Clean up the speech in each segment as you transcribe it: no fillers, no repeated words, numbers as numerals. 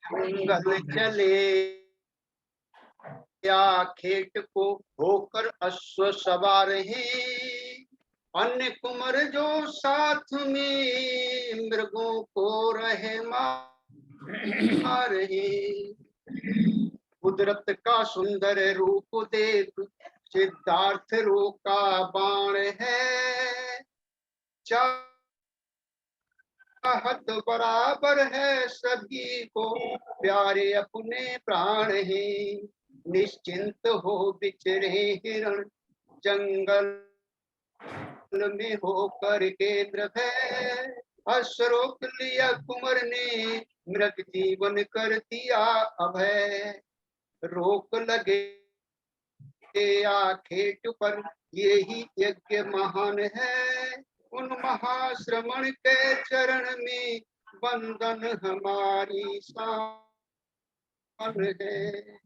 जंगल चले या खेत को होकर अश्व सवार हैं। अन्य कुंवर जो साथ में मृगों को रहे मार हैं। कुदरत का सुंदर रूप देख सिद्धार्थ रोका बाण है। चाहत बराबर है सभी को प्यारे अपने प्राण हैं। निश्चिंत हो बिचरे हिरण जंगल में होकर केंद्र है। हर्ष रोक लिया कुंवर ने मृग जीवन कर दिया अभय। रोक लगे खेत पर यही यज्ञ महान है। उन महाश्रमण के चरण में बंधन हमारी शान है।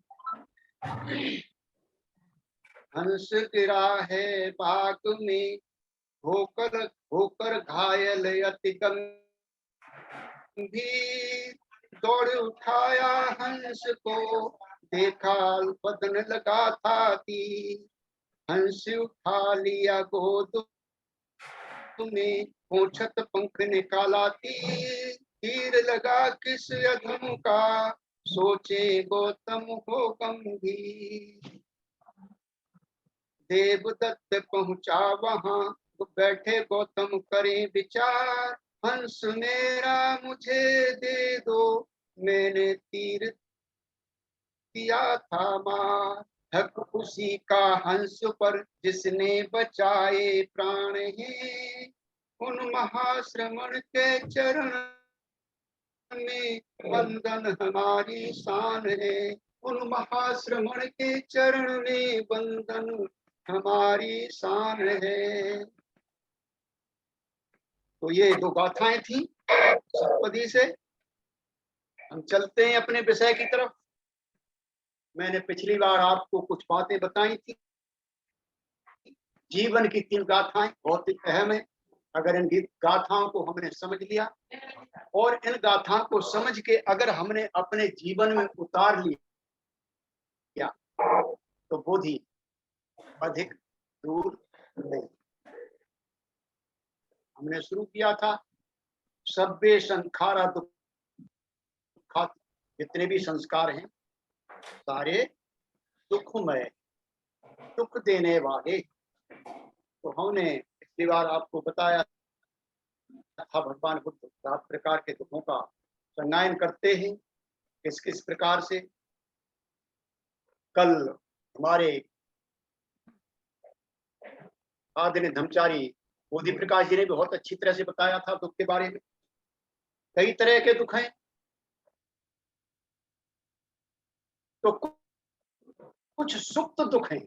हंस गिरा है बाग में होकर घायल अति गंभीर। दौड़ उठाया हंस को देखा बदन लगा था तीर। हंस उठा लिया गोद में पूछत पंख निकाला तीर लगा किस अधम का सोचे गौतम हो गंभीर। देवदत्त पहुंचा वहां बैठे गौतम करें विचार। हंस मेरा मुझे दे दो मैंने तीर दिया था मार। हक उसी का हंस पर जिसने बचाए प्राण हैं। उन महाश्रमण के चरण में बंधन हमारी शान है। उन महाश्रमण के चरण में बंधन हमारी शान है। तो ये दो गाथाएं थी सप्तपदी से। हम चलते हैं अपने विषय की तरफ। मैंने पिछली बार आपको कुछ बातें बताई थी। जीवन की 3 गाथाएं बहुत ही अहम है। अगर इन गाथाओं को हमने समझ लिया और इन गाथाओं को समझ के अगर हमने अपने जीवन में उतार लिया तो बोधि अधिक दूर नहीं। हमने शुरू किया था सब्बे संखारा दुखा, जितने भी संस्कार हैं सारे दुखमय, दुख देने वाले। तो हमने पिछली बार आपको बताया था भगवान बुद्ध 7 प्रकार के दुखों का संज्ञान करते हैं, किस किस प्रकार से। कल हमारे आदरणीय धर्मचारी बोधि प्रकाश जी ने बहुत अच्छी तरह से बताया था दुख के बारे में। कई तरह के दुख हैं। तो कुछ सुप्त दुख हैं।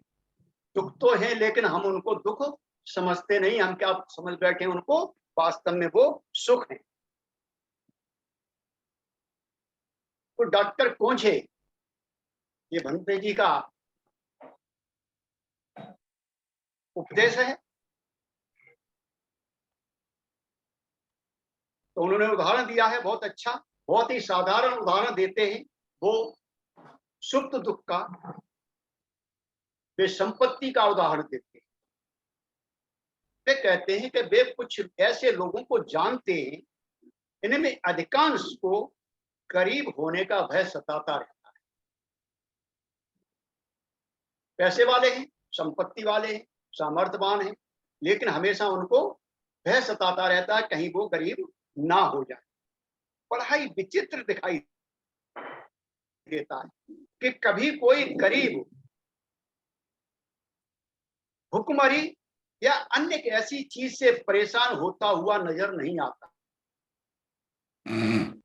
दुख तो है लेकिन हम उनको दुख समझते नहीं। हम क्या समझ बैठे उनको, वास्तव में वो सुख है। तो डॉक्टर कोंझे, ये भंते जी का उपदेश है। तो उन्होंने उदाहरण दिया है बहुत अच्छा, बहुत ही साधारण उदाहरण देते हैं वो सुप्त दुख का। वे संपत्ति का उदाहरण देते हैं। वे कहते हैं कि वे कुछ ऐसे लोगों को जानते हैं इनमें अधिकांश को गरीब होने का भय सताता रहता है। पैसे वाले हैं, संपत्ति वाले हैं, सामर्थ्यवान हैं, लेकिन हमेशा उनको भय सताता रहता है कहीं वो गरीब ना हो जाए। बड़ा ही विचित्र दिखाई देता है कि कभी कोई गरीब भुखमरी या अन्य ऐसी चीज से परेशान होता हुआ नजर नहीं आता।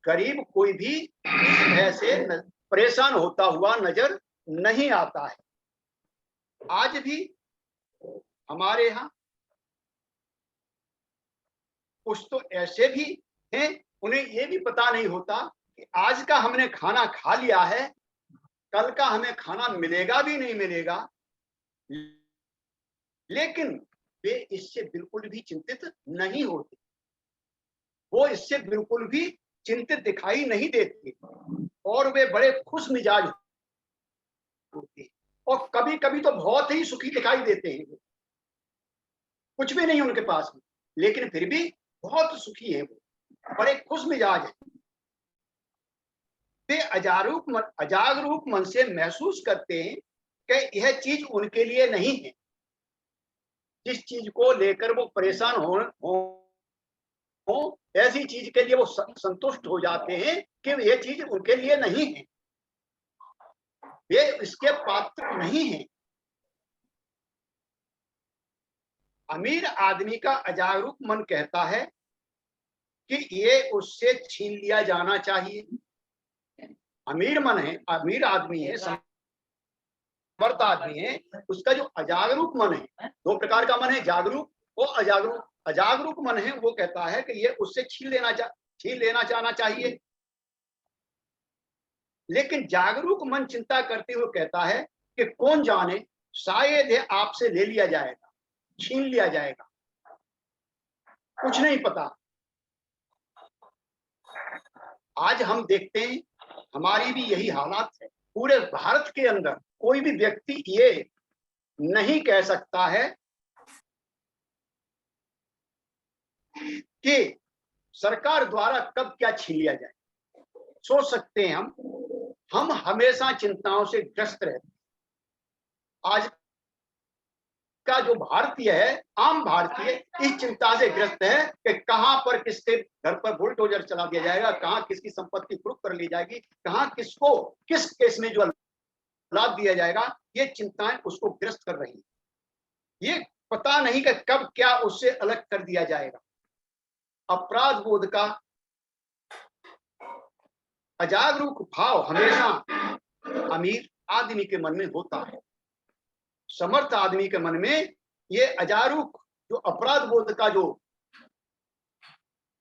गरीब कोई भी इस भय से परेशान होता हुआ नजर नहीं आता है। आज भी हमारे यहाँ कुछ तो ऐसे भी हैं, उन्हें ये भी पता नहीं होता कि आज का हमने खाना खा लिया है, कल का हमें खाना मिलेगा भी नहीं मिलेगा, लेकिन वे इससे बिल्कुल भी चिंतित नहीं होते। वो इससे बिल्कुल भी चिंतित दिखाई नहीं देते और वे बड़े खुश मिजाज होते हैं, और कभी कभी तो बहुत ही सुखी दिखाई देते हैं। कुछ भी नहीं उनके पास में, लेकिन फिर भी बहुत सुखी है, वो बड़े खुश मिजाज है। वे अजागरूक मन से महसूस करते हैं कि यह चीज उनके लिए नहीं है। जिस चीज को लेकर वो परेशान हो ऐसी चीज के लिए वो संतुष्ट हो जाते हैं कि यह चीज उनके लिए नहीं है, वे इसके पात्र नहीं है। अमीर आदमी का अजागरूक मन कहता है कि ये उससे छीन लिया जाना चाहिए। अमीर मन है, अमीर आदमी है, समर्थ आदमी है, उसका जो अजागरूक मन है, दो प्रकार का मन है, जागरूक और अजागरूक। अजागरूक मन है वो कहता है कि ये उससे छीन लेना जाना चाहिए। लेकिन जागरूक मन चिंता करते हुए कहता है कि कौन जाने, शायद ये आपसे ले लिया जाएगा, छीन लिया जाएगा, कुछ नहीं पता। आज हम देखते हैं हमारी भी यही हालात है। पूरे भारत के अंदर कोई भी व्यक्ति ये नहीं कह सकता है कि सरकार द्वारा कब क्या छीन लिया जाए। सोच सकते हैं हम हमेशा चिंताओं से ग्रस्त रहते हैं। आज का जो भारतीय है, आम भारतीय, इस चिंता से ग्रस्त है कि कहां पर किसके घर पर बुलडोजर चला दिया जाएगा, कहां किसकी संपत्ति कुर्क कर ली जाएगी, कहां किसको किस केस में जो लाभ दिया जाएगा। ये चिंताएं उसको ग्रस्त कर रही है। ये पता नहीं कि कब क्या उससे अलग कर दिया जाएगा। अपराध बोध का अजागरूक भाव हमेशा अमीर आदमी के मन में होता है। समर्थ आदमी के मन में ये अजागरूक जो अपराध बोध का जो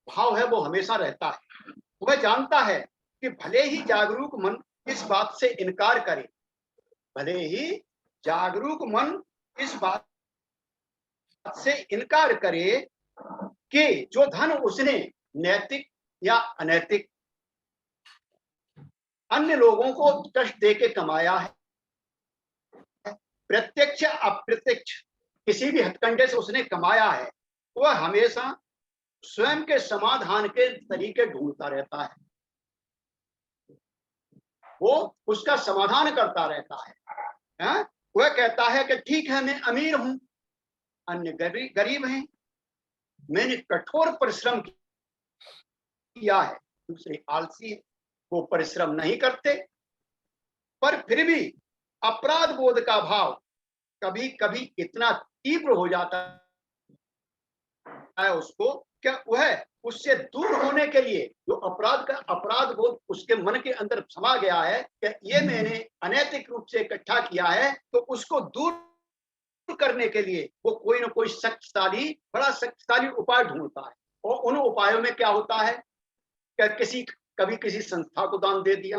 भाव है वो हमेशा रहता है। वह जानता है कि भले ही जागरूक मन इस बात से इनकार करे, भले ही जागरूक मन इस बात से इनकार करे कि जो धन उसने नैतिक या अनैतिक अन्य लोगों को कष्ट देके कमाया है, प्रत्यक्ष अप्रत्यक्ष किसी भी हथकंडे से उसने कमाया है, वह हमेशा स्वयं के समाधान के तरीके ढूंढता रहता है, वो उसका समाधान करता रहता है। वह कहता है कि ठीक है, मैं अमीर हूं, अन्य गरीब हैं, मैंने कठोर परिश्रम किया है, दूसरे आलसी है, वो परिश्रम नहीं करते। पर फिर भी अपराध बोध का भाव कभी कभी इतना तीव्र हो जाता है उसको, क्या वह उससे दूर होने के लिए जो अपराध बोध उसके मन के अंदर समा गया है कि ये मैंने अनैतिक रूप से इकट्ठा किया है, तो उसको दूर करने के लिए वो कोई ना कोई बड़ा शक्तिशाली उपाय ढूंढता है। और उन उपायों में क्या होता है कि कभी किसी संस्था को दान दे दिया,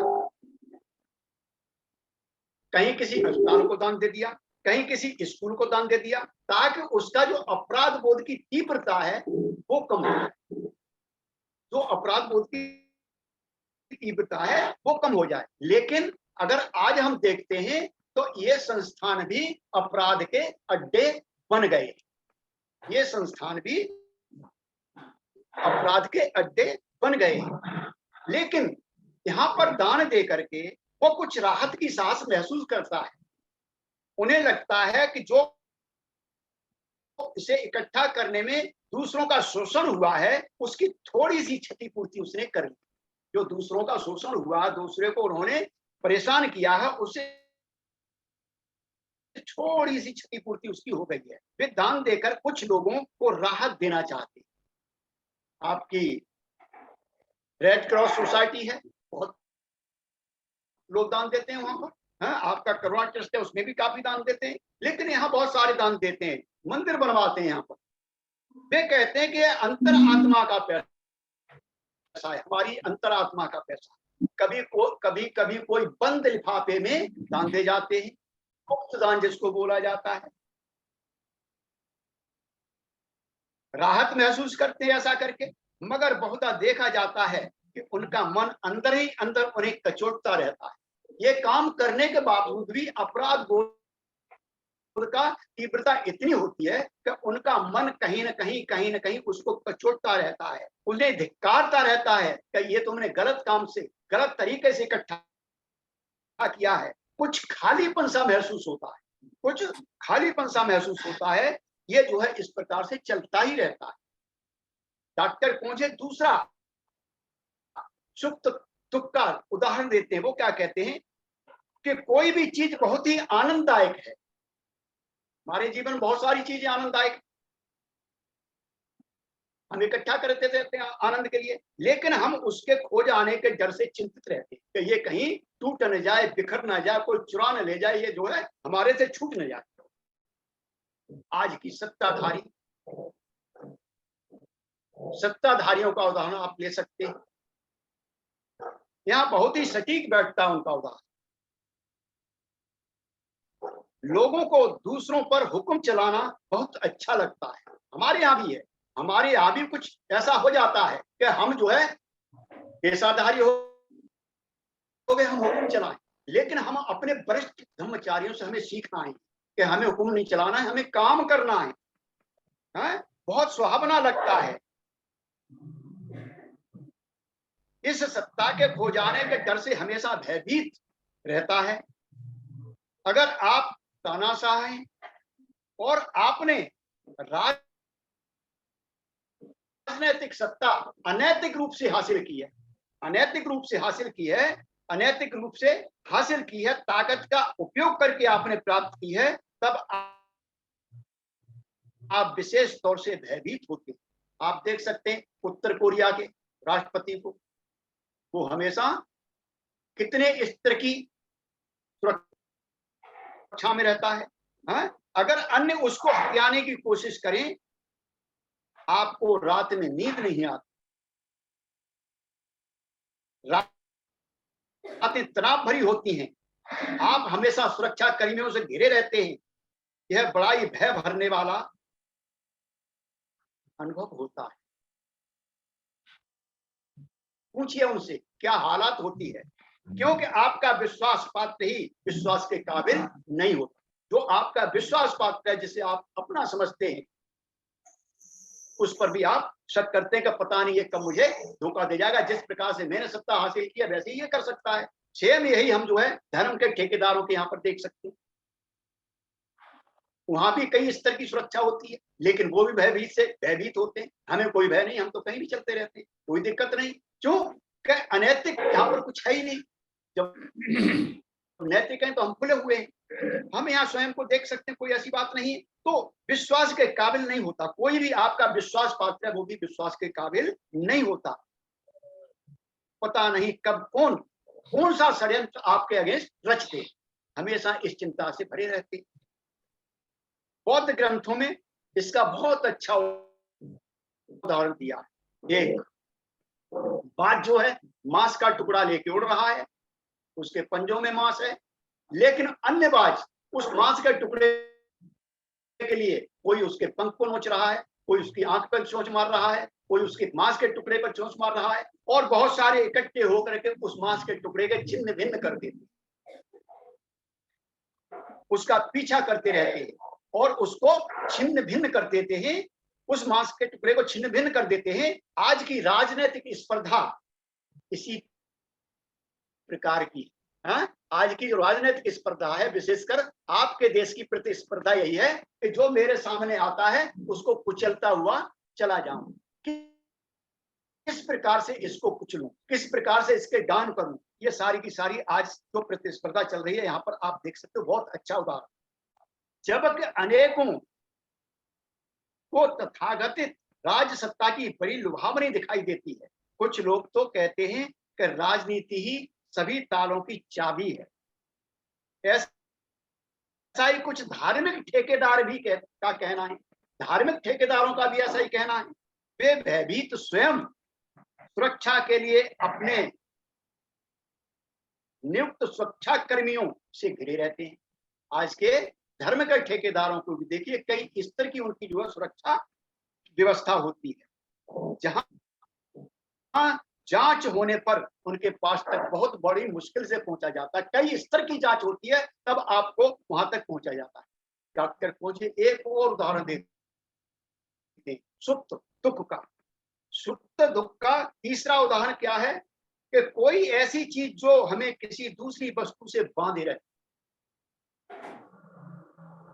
कहीं किसी अस्पताल को दान दे दिया, कहीं किसी स्कूल को दान दे दिया, ताकि उसका जो अपराध बोध की तीव्रता है वो कम हो जाए, जो अपराध बोध की तीव्रता है वो कम हो जाए। लेकिन अगर आज हम देखते हैं तो ये संस्थान भी अपराध के अड्डे बन गए, ये संस्थान भी अपराध के अड्डे बन गए। लेकिन यहाँ पर दान दे करके वो कुछ राहत की सांस महसूस करता है। उन्हें लगता है कि जो इसे इकट्ठा करने में दूसरों का शोषण हुआ है, उसकी थोड़ी सी क्षतिपूर्ति उसने कर ली। जो दूसरों का शोषण हुआ, दूसरे को उन्होंने परेशान किया है, उससे थोड़ी सी क्षतिपूर्ति उसकी हो गई है। वे दान देकर कुछ लोगों को राहत देना चाहते हैं। आपकी रेड क्रॉस सोसाइटी है, बहुत लोग दान देते हैं वहां पर। आपका करुणा ट्रस्ट है, उसमें भी काफी दान देते हैं। लेकिन यहाँ बहुत सारे दान देते हैं, मंदिर बनवाते हैं यहाँ पर। वे कहते हैं कि अंतर आत्मा का पैसा है, हमारी अंतर आत्मा का पैसा। कभी कोई बंद लिफाफे में दान दे जाते हैं, मुफ्त दान जिसको बोला जाता है। राहत महसूस करते हैं ऐसा करके, मगर बहुधा देखा जाता है कि उनका मन अंदर ही अंदर उन्हें कचोटता रहता है। ये काम करने के बावजूद भी अपराध बोध का तीव्रता इतनी होती है कि उनका मन कहीं न कहीं उसको कचोटता रहता है, उन्हें धिक्कारता रहता है कि ये तुमने गलत काम से, गलत तरीके से इकट्ठा किया है। कुछ खालीपन सा महसूस होता है, कुछ खालीपन सा महसूस होता है। ये जो है इस प्रकार से चलता ही रहता है। डॉक्टर पहुंचे दूसरा सुख दुख का उदाहरण देते हैं। वो क्या कहते हैं कि कोई भी चीज बहुत ही आनंददायक है, हमारे जीवन में बहुत सारी चीजें आनंददायक हम इकट्ठा करते रहते हैं आनंद के लिए, लेकिन हम उसके खो जाने के डर से चिंतित रहते हैं कि ये कहीं टूट न जाए, बिखर न जाए, कोई चुरा न ले जाए, ये जो है हमारे से छूट न जाए। आज की सत्ताधारियों का उदाहरण आप ले सकते हैं। यहाँ बहुत ही सटीक बैठता है उनका उदाहरण। लोगों को दूसरों पर हुक्म चलाना बहुत अच्छा लगता है, हमारे यहाँ भी है। हमारे यहाँ भी कुछ ऐसा हो जाता है कि हम जो है पेशाधारी हो गए, हम हुक्म चलाएं, लेकिन हम अपने वरिष्ठ ब्रह्मचारियों से हमें सीखना है कि हमें हुक्म नहीं चलाना है, हमें काम करना है। बहुत सुहावना लगता है। इस सत्ता के खो जाने के डर से हमेशा भयभीत रहता है। अगर आप तानाशाह हैं और आपने राजनैतिक सत्ता अनैतिक रूप से हासिल की है, अनैतिक रूप से हासिल की है, अनैतिक रूप से हासिल की है, ताकत का उपयोग करके आपने प्राप्त की है, तब आप विशेष तौर से भयभीत होते हैं। आप देख सकते हैं उत्तर कोरिया के राष्ट्रपति को, वो हमेशा कितने स्तर की सुरक्षा में रहता है। अगर अन्य उसको हथियाने की कोशिश करें, आपको रात में नींद नहीं आती, रातें तनाव भरी होती हैं, आप हमेशा सुरक्षा कर्मियों से घिरे रहते हैं। यह बड़ा ही भय भरने वाला अनुभव होता है। पूछिए उनसे क्या हालात होती है, क्योंकि आपका विश्वास पात्र ही विश्वास के काबिल नहीं होता। जो आपका विश्वास पात्र है, जिसे आप अपना समझते हैं, उस पर भी आप शक करते हैं कि पता नहीं ये कब मुझे धोखा दे जाएगा। जिस प्रकार से मैंने सत्ता हासिल किया वैसे ही ये कर सकता है। सेम यही हम जो है धर्म के ठेकेदारों के यहाँ पर देख सकते हैं। वहां भी कई स्तर की सुरक्षा होती है, लेकिन वो भी भयभीत होते हैं। हमें कोई भय नहीं, हम तो कहीं भी चलते रहते हैं, कोई दिक्कत नहीं। क्यों? अनैतिक यहाँ पर कुछ है ही नहीं। जब नैतिक है तो हम खुले हुए हैं, हम यहाँ स्वयं को देख सकते हैं, कोई ऐसी बात नहीं है। तो विश्वास के काबिल नहीं होता कोई भी। आपका विश्वास पात्र है, वो भी विश्वास के काबिल नहीं होता। पता नहीं कब कौन सा षड्यंत्र आपके अगेंस्ट रचते, हमेशा इस चिंता से भरे रहते। बौद्ध ग्रंथों में इसका बहुत अच्छा उदाहरण दिया। एक बाज जो है मांस का टुकड़ा लेके उड़ रहा है, उसके पंजों में मांस है, लेकिन अन्य बाज उस मांस के टुकड़े के लिए कोई उसके पंख को नोच रहा है, कोई उसकी आंख पर चोंच मार रहा है, कोई उसके मांस के टुकड़े पर चोंच मार रहा है, और बहुत सारे इकट्ठे होकर के उस मांस के टुकड़े के छिन्न भिन्न कर देते, उसका पीछा करते रहते हैं और उसको छिन्न भिन्न कर देते हैं, उस मांस के टुकड़े को छिन्न भिन्न कर देते हैं। आज की राजनीतिक स्पर्धा इसी प्रकार की है। आज की जो राजनीतिक स्पर्धा है, विशेषकर आपके देश की प्रतिस्पर्धा यही है कि जो मेरे सामने आता है उसको कुचलता हुआ चला जाऊं, किस प्रकार से इसको कुचलूं, किस प्रकार से इसके गान करूं। ये सारी की सारी आज जो प्रतिस्पर्धा चल रही है, यहाँ पर आप देख सकते हो बहुत अच्छा उदाहरण। जबकि अनेकों को तथागतित राज सत्ता की बड़ी लुभावनी दिखाई देती है। कुछ लोग तो कहते हैं कि राजनीति ही सभी तालों की चाबी है। ऐसा ही कुछ धार्मिक ठेकेदार भी का कहना है, धार्मिक ठेकेदारों का भी ऐसा ही कहना है। वे भयभीत स्वयं सुरक्षा के लिए अपने नियुक्त सुरक्षा कर्मियों से घिरे रहते हैं। आज के धर्म के ठेकेदारों को भी देखिए, कई स्तर की उनकी जो है सुरक्षा व्यवस्था होती है, जहां जांच होने पर उनके पास तक बहुत बड़ी मुश्किल से पहुंचा जाता है। कई स्तर की जांच होती है तब आपको वहां तक पहुंचा जाता है। डॉक्टर खोजे एक और उदाहरण देते हैं, सुप्त दुख का। सुप्त दुख का तीसरा उदाहरण क्या है कि कोई ऐसी चीज जो हमें किसी दूसरी वस्तु से बांधे रहे,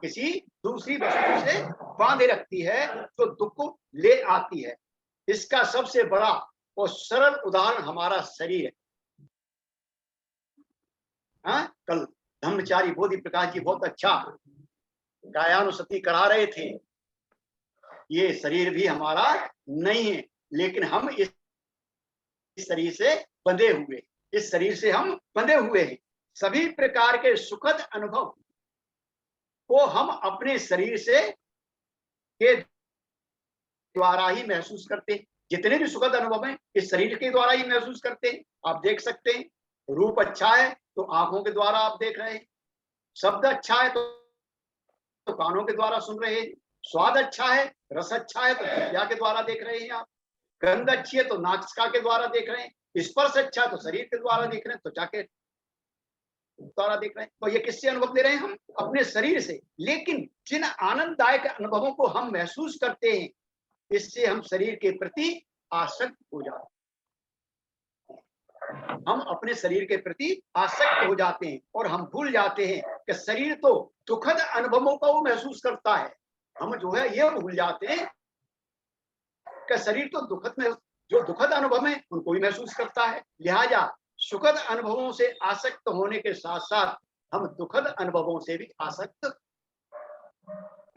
किसी दूसरी वस्तु से बांधे रखती है, जो दुख ले आती है। इसका सबसे बड़ा और सरल उदाहरण हमारा शरीर है। हाँ, कल धम्मचारी बोधि प्रकाश जी बहुत अच्छा कायानुसति करा रहे थे। ये शरीर भी हमारा नहीं है, लेकिन हम इस शरीर से बंधे हुए, इस शरीर से हम बंधे हुए हैं। सभी प्रकार के सुखद अनुभव को हम अपने शरीर से के द्वारा ही महसूस करते हैं। जितने भी सुखद अनुभव हैं इस शरीर के द्वारा ही महसूस करते हैं। आप देख सकते हैं, रूप अच्छा है तो आंखों के द्वारा आप देख रहे हैं, शब्द अच्छा है तो कानों के द्वारा सुन रहे हैं, स्वाद अच्छा है, रस अच्छा है तो जिह्वा के द्वारा देख रहे हैं आप, गंध अच्छी है तो नासिका के द्वारा देख रहे हैं, स्पर्श अच्छा है तो शरीर के द्वारा देख रहे हैं, त्वचा के द्वारा देख रहे हैं। तो ये किससे अनुभव ले रहे हैं? हम अपने शरीर से। लेकिन जिन आनंददायक अनुभवों को हम महसूस करते हैं, इससे हम शरीर के प्रति आसक्त हो जाते हैं। हम अपने शरीर के प्रति आसक्त हो जाते हैं और हम भूल जाते हैं कि शरीर तो दुखद अनुभवों को महसूस करता है। हम जो है ये भूल जाते हैं कि शरीर तो दुखद में, जो दुखद अनुभव है उनको भी महसूस करता है। लिहाजा सुखद अनुभवों से आसक्त होने के साथ साथ हम दुखद अनुभवों से भी आसक्त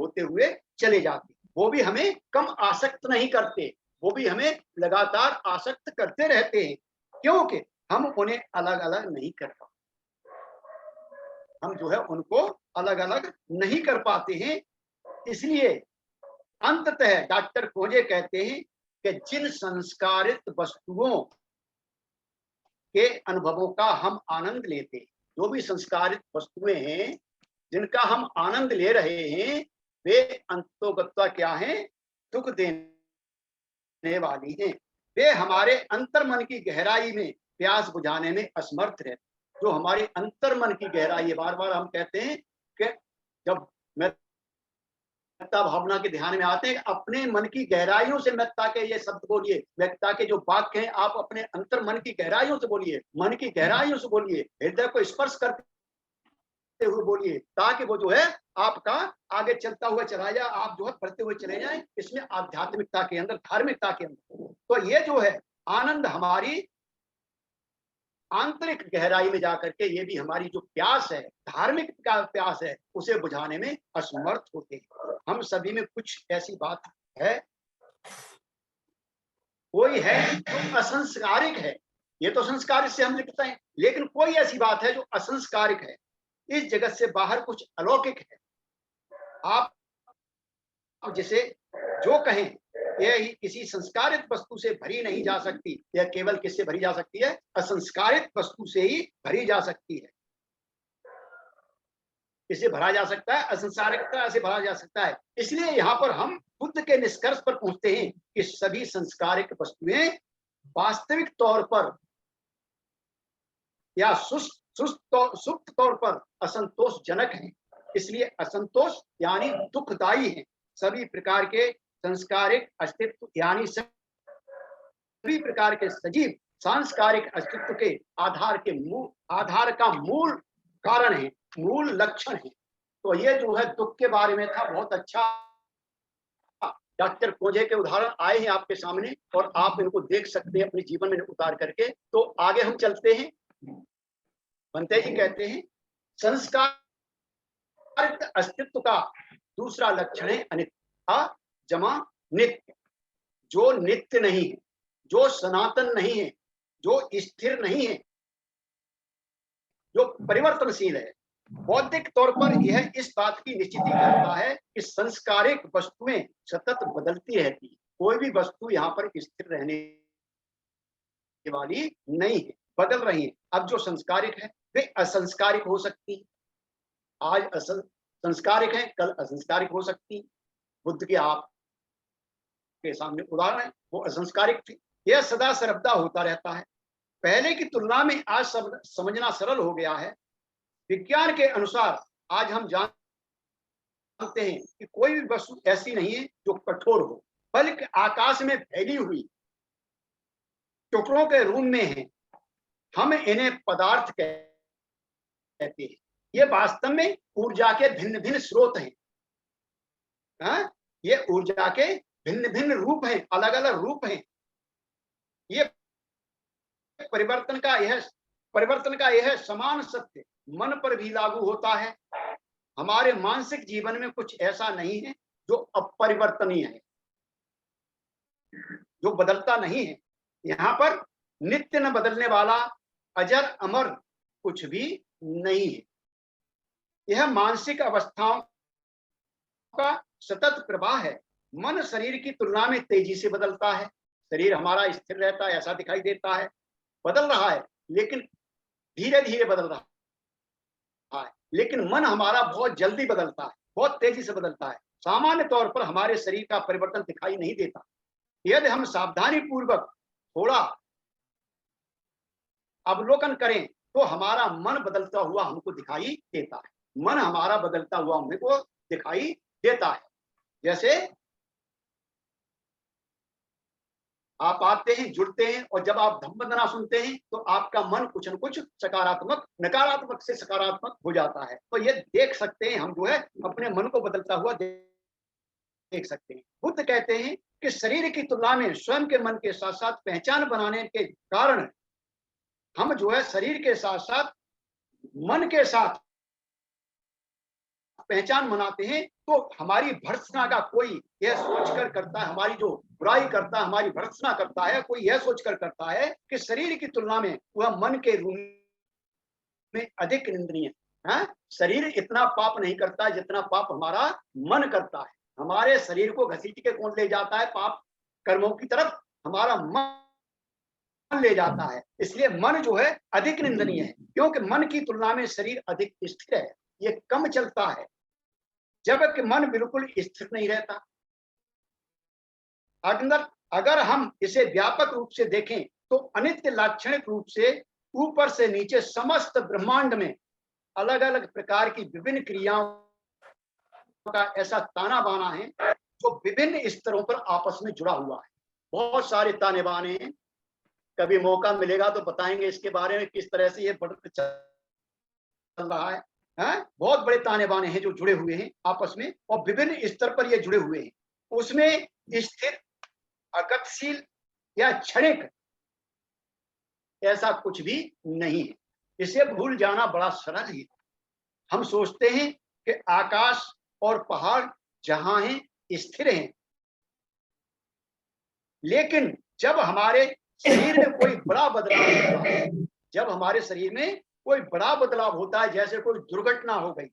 होते हुए चले जाते हैं। वो भी हमें कम आसक्त नहीं करते, वो भी हमें लगातार आसक्त करते रहते हैं, क्योंकि हम उन्हें अलग अलग नहीं कर पाते। हम जो है उनको अलग अलग नहीं कर पाते हैं। इसलिए अंततः डॉक्टर खोजे कहते हैं कि जिन संस्कारित वस्तुओं के अनुभवों का हम आनंद लेते हैं, जो भी संस्कारित वस्तुएं हैं जिनका हम आनंद ले रहे हैं, वे अंतोगत्वा क्या हैं? दुख देने वाली हैं। वे हमारे अंतर्मन की गहराई में प्यास बुझाने में असमर्थ रहते। जो हमारे अंतर्मन की गहराई है, बार बार हम कहते हैं कि जब मेत्ता भावना के ध्यान में आते हैं, अपने मन की गहराइयों से मेत्ता के ये शब्द बोलिए, मेत्ता के जो वाक्य हैं आप अपने अंतर मन की गहराइयों से बोलिए, मन की गहराइयों से बोलिए, हृदय को स्पर्श करते हुए बोलिए, ताकि वो जो है आपका आगे चलता हुआ चला जाए, आप जो है बढ़ते हुए चले जाएं इसमें आध्यात्मिकता के अंदर, धार्मिकता के अंदर। तो ये जो है आनंद हमारी आंतरिक गहराई में जाकर के, ये भी हमारी जो प्यास है, धार्मिक का प्यास है, उसे बुझाने में असमर्थ होते हैं। हम सभी में कुछ ऐसी बात है, कोई है जो असंस्कारिक है, ये तो संस्कारिक से हम लिखते हैं, लेकिन कोई ऐसी बात है जो असंस्कारिक है, इस जगत से बाहर कुछ अलौकिक है। आप जिसे जो कहें, यह किसी संस्कारित वस्तु से भरी नहीं जा सकती। यह केवल किससे भरी जा सकती है? असंस्कारित वस्तु से ही भरी जा सकती है। इसे भरा जा सकता है, असंस्कारिकता से भरा जा सकता है। इसलिए यहाँ पर हम बुद्ध के निष्कर्ष पर पहुंचते हैं कि सभी संस्कारिक वस्तुएं वास्तविक तौर पर या सुप्त तौर पर असंतोषजनक हैं। इसलिए असंतोष यानी दुखदायी है। सभी प्रकार के संस्कारिक अस्तित्व यानी सभी प्रकार के सजीव सांस्कारिक अस्तित्व के आधार का मूल कारण है, मूल लक्षण है। तो ये जो है दुख के बारे में था, बहुत अच्छा डॉक्टर खोजे के उदाहरण आए हैं आपके सामने और आप इनको देख सकते हैं अपने जीवन में उतार करके। तो आगे हम चलते हैं। बनते जी कहते हैं संस्कारिक अस्तित्व का दूसरा लक्षण है अनित्य जमा नित्य। जो नित्य नहीं है, जो सनातन नहीं है, जो स्थिर नहीं है, जो परिवर्तनशील है। बौद्धिक तौर पर यह इस बात की निश्चिति करता है कि संस्कारिक वस्तुएं सतत बदलती रहती है। कोई भी वस्तु यहाँ पर स्थिर रहने वाली नहीं है, बदल रही है। अब जो संस्कारिक है वे असंस्कारिक हो सकती है, आज संस्कारिक है, कल असंस्कारिक हो सकती। बुद्ध के आप के सामने उदाहरण है, वो असंस्कारिक थी, यह सदा सर्वदा होता रहता है। पहले की तुलना में आज समझना सरल हो गया है। विज्ञान के अनुसार आज हम जानते हैं कि कोई भी वस्तु ऐसी नहीं है जो कठोर हो, बल्कि आकाश में फैली हुई टुकड़ों के रूप में है। हम इन्हें पदार्थ कहते हैं। ये वास्तव में ऊर्जा के भिन्न भिन्न स्रोत हैं। हाँ? ये ऊर्जा के भिन्न भिन्न रूप हैं, अलग अलग रूप हैं। ये परिवर्तन का यह समान सत्य मन पर भी लागू होता है। हमारे मानसिक जीवन में कुछ ऐसा नहीं है जो अपरिवर्तनीय है, जो बदलता नहीं है। यहाँ पर नित्य न बदलने वाला अजर अमर कुछ भी नहीं है। यह मानसिक अवस्थाओं का सतत प्रवाह है। मन शरीर की तुलना में तेजी से बदलता है। शरीर हमारा स्थिर रहता है, ऐसा दिखाई देता है, बदल रहा है, लेकिन धीरे धीरे बदल रहा है। लेकिन मन हमारा बहुत जल्दी बदलता है, बहुत तेजी से बदलता है। सामान्य तौर पर हमारे शरीर का परिवर्तन दिखाई नहीं देता। यदि हम सावधानी पूर्वक थोड़ा अवलोकन करें तो हमारा मन बदलता हुआ हमको दिखाई देता है। मन हमारा बदलता हुआ हमको दिखाई देता है। जैसे आप आते हैं, जुड़ते हैं, और जब आप धम्म वंदना सुनते हैं तो आपका मन कुछ न कुछ सकारात्मक, नकारात्मक से सकारात्मक हो जाता है। तो ये देख सकते हैं हम, जो है अपने मन को बदलता हुआ देख सकते हैं। बुद्ध कहते हैं कि शरीर की तुलना में स्वयं के मन के साथ साथ पहचान बनाने के कारण हम जो है शरीर के साथ साथ मन के साथ पहचान बनाते हैं। तो हमारी भर्त्सना का कोई यह सोचकर करता है, हमारी जो बुराई करता है, हमारी भर्त्सना करता है, कोई यह सोचकर करता है कि शरीर की तुलना में वह मन के रूप में अधिक निंदनीय है। शरीर इतना पाप नहीं करता जितना पाप हमारा मन करता है। हमारे शरीर को घसीट के कौन ले जाता है पाप कर्मों की तरफ? हमारा मन ले जाता है। इसलिए मन जो है अधिक निंदनीय है, क्योंकि मन की तुलना में शरीर अधिक स्थिर है, ये कम चलता है, जबकि मन बिल्कुल स्थिर नहीं रहता। अगर हम इसे व्यापक रूप से देखें तो अनित्य लाक्षणिक रूप से ऊपर से नीचे समस्त ब्रह्मांड में अलग अलग प्रकार की विभिन्न क्रियाओं का ऐसा ताना बाना है जो विभिन्न स्तरों पर आपस में जुड़ा हुआ है। बहुत सारे ताने बाने हैं। कभी मौका मिलेगा तो बताएंगे इसके बारे में, किस तरह से ये बढ़ते चल रहा है। बहुत बड़े ताने बाने हैं जो जुड़े हुए हैं आपस में, और विभिन्न स्तर पर ये जुड़े हुए हैं। उसमें स्थिर, अगतिशील या क्षणिक ऐसा कुछ भी नहीं है। इसे भूल जाना बड़ा सरल है। हम सोचते हैं कि आकाश और पहाड़ जहां हैं स्थिर हैं, लेकिन जब हमारे शरीर में कोई बड़ा बदलाव होता है, जब हमारे शरीर में कोई बड़ा बदलाव होता है, जैसे कोई दुर्घटना हो गई,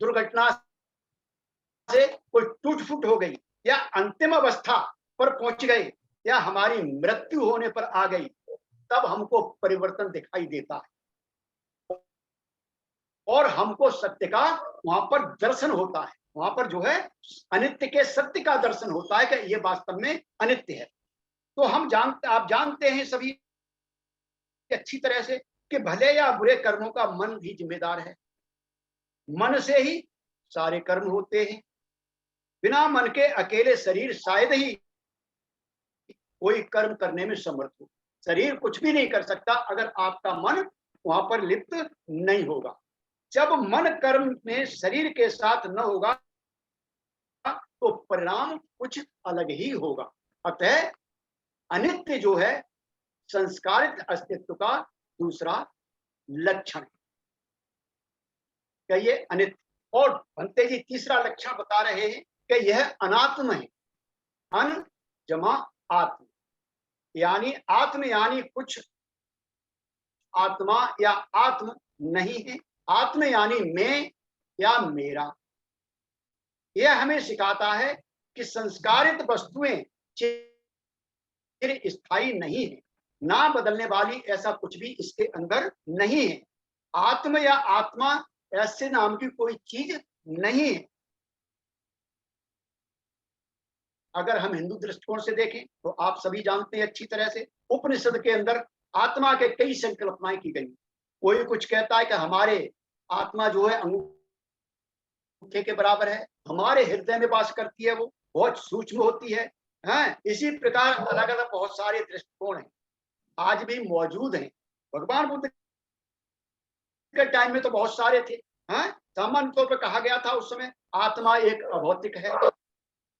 दुर्घटना से कोई टूट फूट हो गई, या अंतिम अवस्था पर पहुंच गए, या हमारी मृत्यु होने पर आ गई, तब हमको परिवर्तन दिखाई देता है और हमको सत्य का वहां पर दर्शन होता है। वहां पर जो है अनित्य के सत्य का दर्शन होता है कि ये वास्तव में अनित्य है। तो आप जानते हैं सभी अच्छी तरह से कि भले या बुरे कर्मों का मन भी जिम्मेदार है। मन से ही सारे कर्म होते हैं। बिना मन के अकेले शरीर शायद ही कोई कर्म करने में समर्थ हो। शरीर कुछ भी नहीं कर सकता अगर आपका मन वहां पर लिप्त नहीं होगा। जब मन कर्म में शरीर के साथ न होगा तो परिणाम कुछ अलग ही होगा। अतः अनित्य जो है संस्कारित अस्तित्व का दूसरा लक्षण है। ये अनित्य। और भंते जी तीसरा लक्षण बता रहे हैं कि यह अनात्म है। अन जमा आत्म, यानी आत्म यानी कुछ आत्मा या आत्म नहीं है। आत्म यानी मैं या मेरा। यह हमें सिखाता है कि संस्कारित वस्तुएं स्थायी नहीं है, ना बदलने वाली, ऐसा कुछ भी इसके अंदर नहीं है। आत्म या आत्मा ऐसे नाम की कोई चीज नहीं है। अगर हम हिंदू दृष्टिकोण से देखें तो आप सभी जानते हैं अच्छी तरह से, उपनिषद के अंदर आत्मा के कई संकल्पनाएं की गई। कोई कुछ कहता है कि हमारे आत्मा जो है अंगूठे के बराबर है, हमारे हृदय में वास करती है, वो बहुत सूक्ष्म होती है। हैं, इसी प्रकार अलग अलग बहुत सारे दृष्टिकोण हैं, आज भी मौजूद हैं। भगवान बुद्ध के टाइम में तो बहुत सारे थे। हैं, सामान्य तौर पर कहा गया था उस समय आत्मा एक अभौतिक है,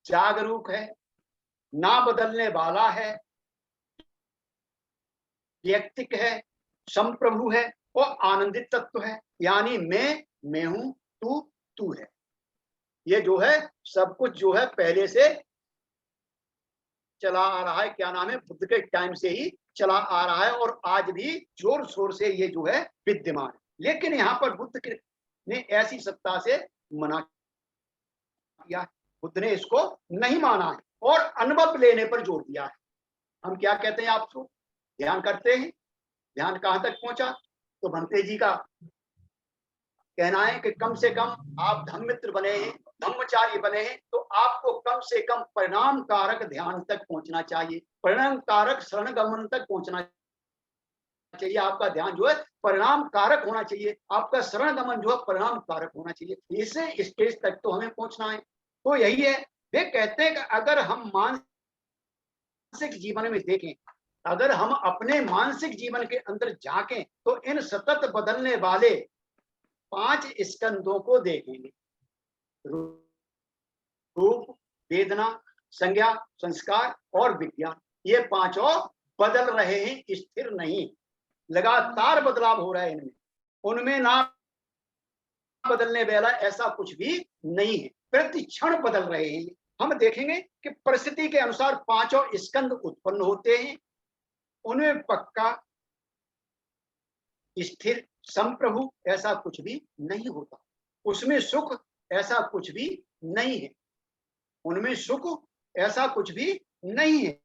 जागरूक है, ना बदलने वाला है, व्यक्तिक है, संप्रभु है और आनंदित तत्व है। यानी मैं हूं, तू है। ये जो है सब कुछ जो है पहले से चला आ रहा है, क्या नाम है, बुद्ध के टाइम से ही चला आ रहा है और आज भी जोर शोर से ये जो है विद्यमान है। लेकिन यहाँ पर बुद्ध ने ऐसी सत्ता से मना किया है, बुद्ध ने इसको नहीं माना है और अनुभव लेने पर जोर दिया है। हम क्या कहते हैं, आपको ध्यान करते हैं, ध्यान कहां तक पहुंचा, तो भंते जी का कहना है कि कम से कम आप धम्मित्र बने हैं, धम्मचारी बने हैं, तो आपको कम से कम परिणाम कारक ध्यान तक पहुंचना चाहिए, परिणाम कारक शरण गमन तक पहुंचना चाहिए। आपका ध्यान जो है परिणाम कारक होना चाहिए, आपका शरण गमन जो है परिणाम कारक होना चाहिए। इसे स्टेज तक तो हमें पहुंचना है। तो यही है, वे कहते हैं कि अगर हम मानसिक जीवन में देखें, अगर हम अपने मानसिक जीवन के अंदर झांकें तो इन सतत बदलने वाले 5 स्कंदों को देखेंगे। रूप, वेदना, संज्ञा, संस्कार और विज्ञान, ये पांचों बदल रहे हैं, स्थिर नहीं, लगातार बदलाव हो रहा है इनमें। उनमें ना बदलने वाला ऐसा कुछ भी नहीं है, प्रति क्षण बदल रहे हैं। हम देखेंगे कि परिस्थिति के अनुसार पांचों स्कंद उत्पन्न होते हैं, उनमें पक्का स्थिर संप्रभु ऐसा कुछ भी नहीं होता, उसमें सुख ऐसा कुछ भी नहीं है, उनमें सुख ऐसा कुछ भी नहीं है।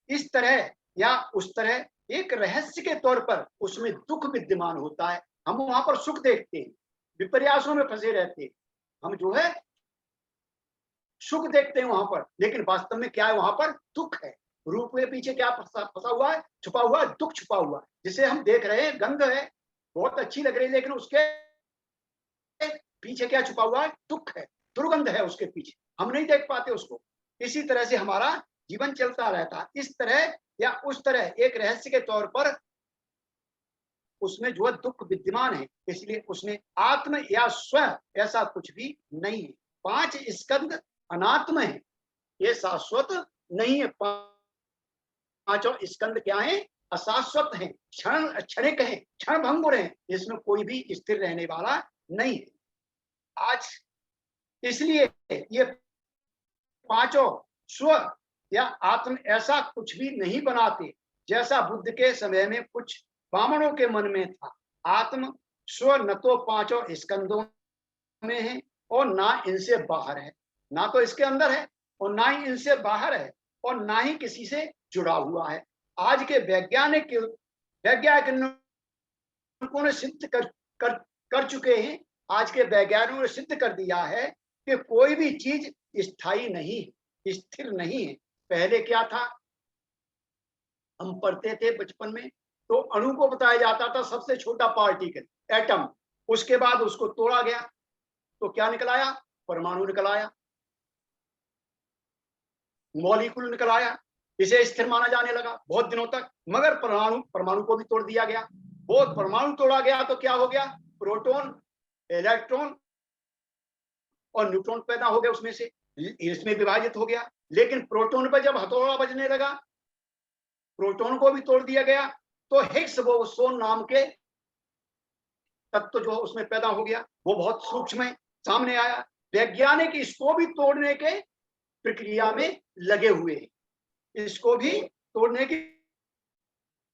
इस तरह या उस तरह एक रहस्य के तौर पर उसमें दुख विद्यमान होता है। हम वहां पर सुख देखते हैं, विपर्यासों में फंसे रहते हैं, हम जो है सुख देखते हैं वहां पर, लेकिन वास्तव में क्या है, वहां पर दुख है। रूप के पीछे क्या फंसा हुआ है, छुपा हुआ है, दुख छुपा हुआ है। जिसे हम देख रहे हैं, गंध है, बहुत अच्छी लग रही है, लेकिन उसके पीछे क्या छुपा हुआ है, दुख है, दुर्गंध है उसके पीछे, हम नहीं देख पाते उसको। इसी तरह से हमारा जीवन चलता रहता है, इस तरह या उस तरह एक रहस्य के तौर पर उसमें जो है दुख विद्यमान है, इसलिए उसमें आत्म या स्वयं ऐसा कुछ भी नहीं है। 5 स्कंद अनात्म है, ये शाश्वत नहीं है। पांचों स्कंद क्या है, अशाश्वत हैं, क्षणिक हैं, क्षण भंगुर हैं, इसमें कोई भी स्थिर रहने वाला नहीं है। आज इसलिए ये पांचों स्व या आत्म ऐसा कुछ भी नहीं बनाते, जैसा बुद्ध के समय में कुछ ब्राह्मणों के मन में था। आत्म स्व न तो पांचों स्कंदों में है और ना इनसे बाहर है, ना तो इसके अंदर है और ना ही इनसे बाहर है और ना ही किसी से जुड़ा हुआ है। आज के वैज्ञानिकों ने सिद्ध कर चुके हैं, आज के वैज्ञानिकों ने सिद्ध कर दिया है कि कोई भी चीज स्थायी नहीं है, स्थिर नहीं है। पहले क्या था, हम पढ़ते थे बचपन में तो अणु को बताया जाता था सबसे छोटा पार्टिकल, एटम, उसके बाद उसको तोड़ा गया तो क्या निकल आया, परमाणु निकल आया, मॉलिक्यूल निकल आया, इसे स्थिर माना जाने लगा बहुत दिनों तक। मगर परमाणु को भी तोड़ दिया गया। वो परमाणु तोड़ा गया तो क्या हो गया, प्रोटॉन, इलेक्ट्रॉन और न्यूट्रॉन पैदा हो गए, उसमें से इसमें विभाजित हो गया। लेकिन प्रोटॉन पर जब हथौड़ा बजने लगा, प्रोटॉन को भी तोड़ दिया गया, तो हिग्स बोसोन नाम के तत्व जो उसमें पैदा हो गया, वो बहुत सूक्ष्म है, सामने आया। वैज्ञानिक इसको भी तोड़ने के प्रक्रिया में लगे हुए हैं, इसको भी तोड़ने की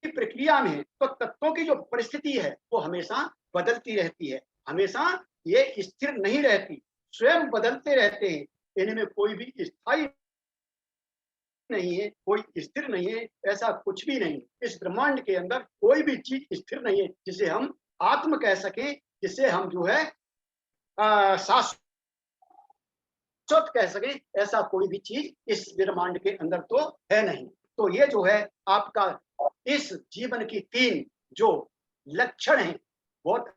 प्रक्रिया में है। तो तत्वों की जो परिस्थिति है वो हमेशा बदलती रहती है, हमेशा ये स्थिर नहीं रहती, स्वयं बदलते रहते हैं। इनमें कोई भी स्थायी नहीं है, कोई स्थिर नहीं है, ऐसा कुछ भी नहीं। इस ब्रह्मांड के अंदर कोई भी चीज स्थिर नहीं है जिसे हम आत्म कह सकें, जिसे हम जो है शाश्वत शाश्वत कह सके ऐसा कोई भी चीज इस ब्रह्मांड के अंदर तो है नहीं। तो ये जो है आपका इस जीवन की 3 जो लक्षण हैं, बहुत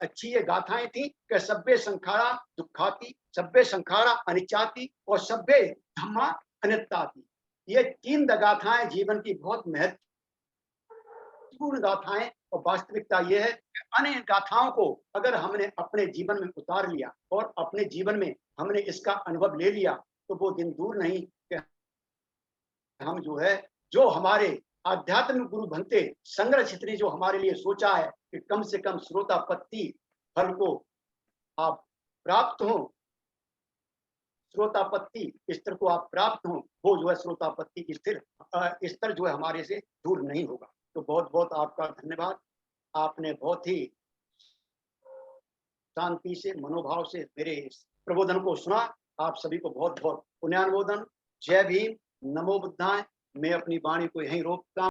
अच्छी ये गाथाएं थी कि सभ्य संखारा दुखाती, सभ्य संखारा अनिचाती और सभ्य धम्मा अनित्याति। ये 3 गाथाएं जीवन की बहुत महत्वपूर्ण गाथाएं, और वास्तविकता ये है कि अन्य गाथाओं को अगर हमने अपने जीवन में उतार लिया और अपने जीवन में हमने इसका अनुभव ले लिया, तो वो दिन दूर नहीं कि हम जो है, जो हमारे आध्यात्मिक गुरु बनते संग्रहित ने जो हमारे लिए सोचा है कि कम से कम श्रोतापत्ति फल को आप प्राप्त हो, श्रोतापत्ति स्तर को आप प्राप्त हो, वो जो है श्रोतापत्ति स्थिर स्तर जो है हमारे से दूर नहीं होगा। तो बहुत बहुत आपका धन्यवाद। आपने बहुत ही शांति से, मनोभाव से मेरे इस प्रबोधन को सुना। आप सभी को बहुत बहुत पुण्यानुमोदन। जय भीम, नमो बुद्धाय। मैं अपनी वाणी को यहीं रोकता